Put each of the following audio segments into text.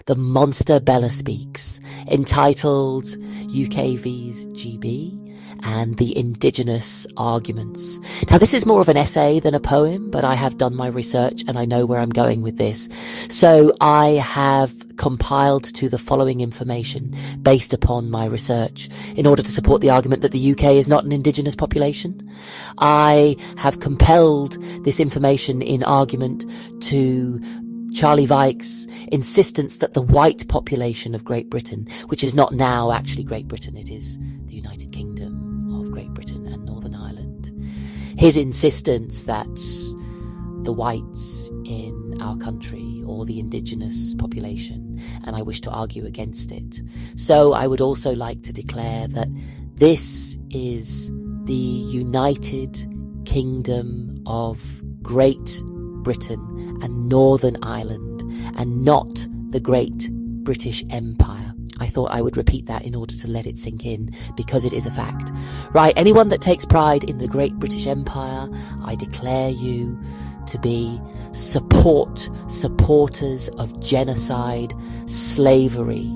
the monster Bella Speaks, entitled UK vs GB and the indigenous arguments. Now, this is more of an essay than a poem, but I have done my research and I know where I'm going with this. So I have compiled to the following information based upon my research in order to support the argument that the UK is not an indigenous population. I have compelled this information in argument to Charlie Vikes' insistence that the white population of Great Britain, which is not now actually Great Britain, it is the United Kingdom of Great Britain and Northern Ireland, his insistence that the whites in our country, or the indigenous population, and I wish to argue against it. So I would also like to declare that this is the United Kingdom of Great Britain and Northern Ireland, and not the Great British Empire. I thought I would repeat that in order to let it sink in, because it is a fact. Right, anyone that takes pride in the Great British Empire, I declare you to be supporters of genocide, slavery,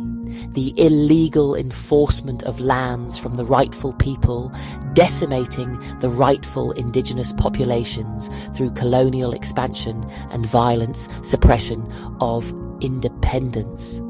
the illegal enforcement of lands from the rightful people, decimating the rightful indigenous populations through colonial expansion and violence, suppression of independence.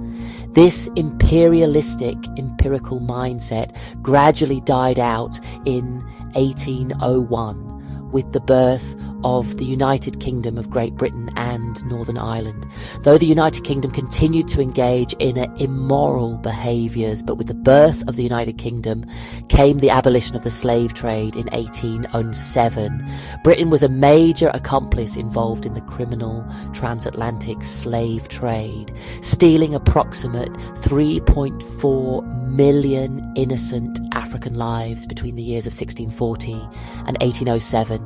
This imperialistic, empirical mindset gradually died out in 1801 with the birth of the United Kingdom of Great Britain and Northern Ireland. Though the United Kingdom continued to engage in immoral behaviours, but with the birth of the United Kingdom came the abolition of the slave trade in 1807. Britain was a major accomplice involved in the criminal transatlantic slave trade, stealing approximate 3.4 million innocent African lives between the years of 1640 and 1807.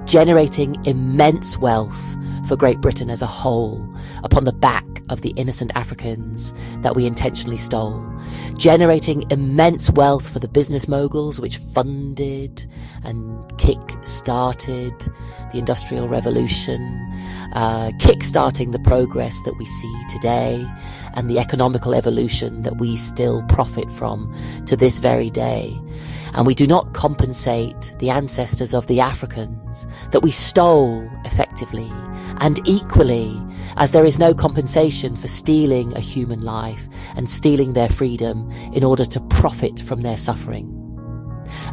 Generating immense wealth for Great Britain as a whole upon the back of the innocent Africans that we intentionally stole. Generating immense wealth for the business moguls which funded and kick-started the Industrial Revolution, kick-starting the progress that we see today and the economical evolution that we still profit from to this very day. And we do not compensate the ancestors of the Africans that we stole effectively and equally, as there is no compensation for stealing a human life and stealing their freedom in order to profit from their suffering.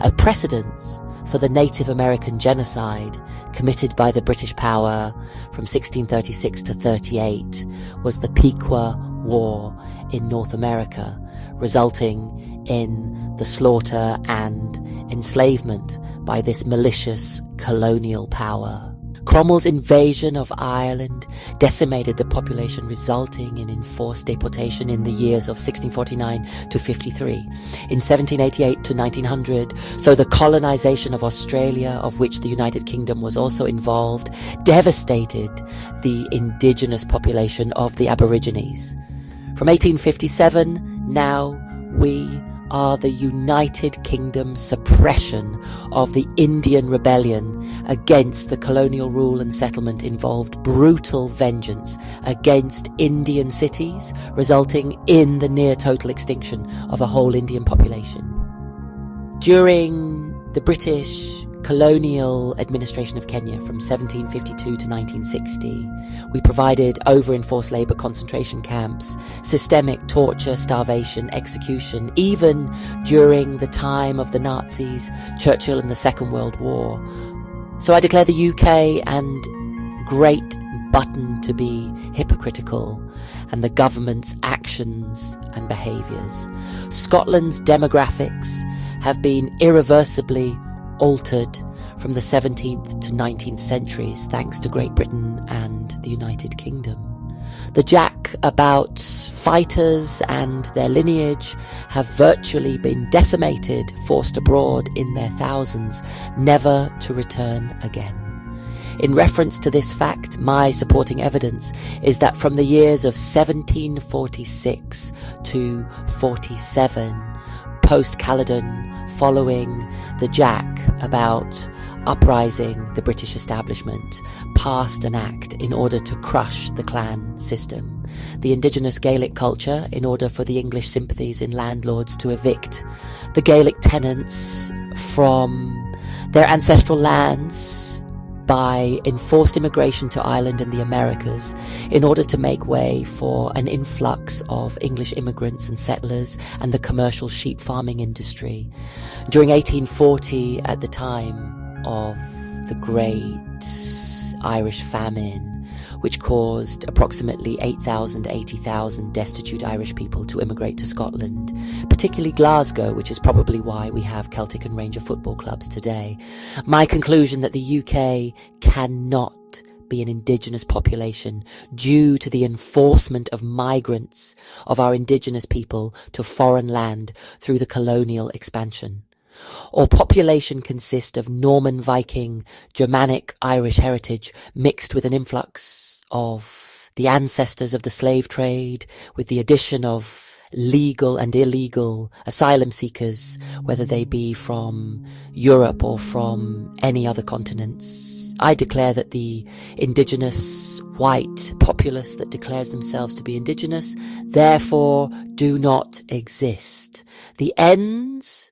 A precedence for the Native American genocide committed by the British power from 1636 to 38 was the Pequot War in North America, resulting in the slaughter and enslavement by this malicious colonial power. Cromwell's invasion of Ireland decimated the population, resulting in enforced deportation in the years of 1649 to 53. In 1788 to 1900, so the colonization of Australia, of which the United Kingdom was also involved, devastated the indigenous population of the Aborigines. From 1857, now we are the United Kingdom's suppression of the Indian Rebellion against the colonial rule and settlement involved brutal vengeance against Indian cities, resulting in the near total extinction of a whole Indian population. During the British colonial administration of Kenya from 1752 to 1960, we provided over-enforced labour concentration camps, systemic torture, starvation, execution, even during the time of the Nazis, Churchill and the Second World War. So I declare the UK and Great Britain to be hypocritical, and the government's actions and behaviours. Scotland's demographics have been irreversibly altered from the 17th to 19th centuries thanks to Great Britain and the United Kingdom. The jack about fighters and their lineage have virtually been decimated, forced abroad in their thousands, never to return again. In reference to this fact, my supporting evidence is that from the years of 1746 to 47, post-Caledon, following the Jack about uprising the British establishment, passed an act in order to crush the clan system. the indigenous Gaelic culture in order for the English sympathies in landlords to evict the Gaelic tenants from their ancestral lands by enforced immigration to Ireland and the Americas in order to make way for an influx of English immigrants and settlers and the commercial sheep farming industry. During 1840, at the time of the Great Irish Famine, which caused approximately 8,000, 80,000 destitute Irish people to immigrate to Scotland, particularly Glasgow, which is probably why we have Celtic and Ranger football clubs today. My conclusion that the UK cannot be an indigenous population due to the enforcement of migrants of our indigenous people to foreign land through the colonial expansion. Or population consist of Norman, Viking, Germanic, Irish heritage mixed with an influx of the ancestors of the slave trade, with the addition of legal and illegal asylum seekers, whether they be from Europe or from any other continents. I declare that the indigenous white populace that declares themselves to be indigenous therefore do not exist. The ends